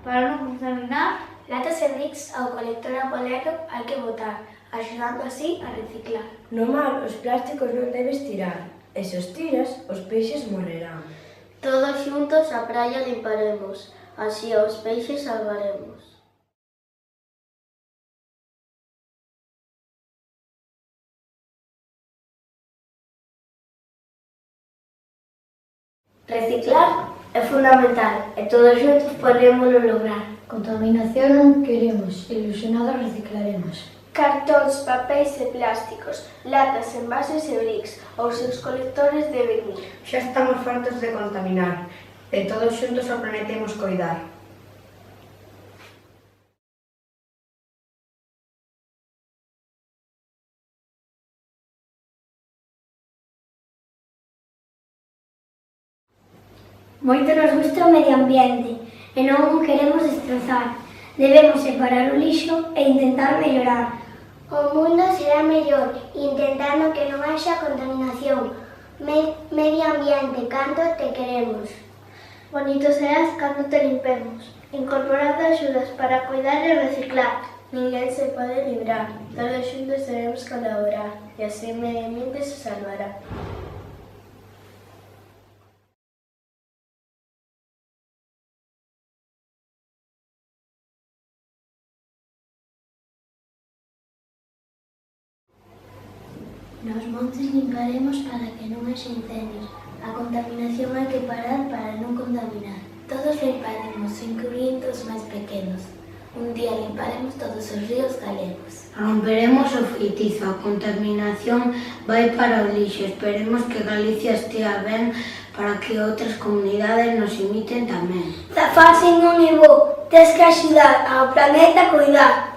Para non contaminar, latas e bricks ao colector a polero hai que botar, axudando así a reciclar. No mar, os plásticos non debes tirar, e se os tiras, os peixes morrerán. Todos xuntos a praia limparemos, así aos peixes salvaremos. Reciclar é fundamental e todos xuntos podémolo lograr. Contaminación non queremos, ilusionados reciclaremos. Cartóns, papéis e plásticos, latas, envases e bricks, os seus colectores deben ir. Xa estamos fartos de contaminar, e todos xuntos o prometemos coidar. Moito nos gusta o medio ambiente e non o queremos destrozar. Debemos separar o lixo e intentar mellorar. O mundo será mellor intentando que non haxa contaminación. Medio ambiente, canto te queremos. Bonito serás cando te limpemos. Incorporando axudas para cuidar e reciclar. Ninguén se pode librar. Todos xuntos debemos colaborar e así o medio ambiente se salvará. Nos montes limparemos para que non haxa incendios. A contaminación hai que parar para non contaminar. Todos limparemos, incluindo os máis pequenos. Un día limparemos todos os ríos galegos. Romperemos o feitizo, a contaminación vai para o lixo. Esperemos que Galicia estea ben para que outras comunidades nos imiten tamén. Zafarse non é bo, tes que axudar ao planeta a cuidar.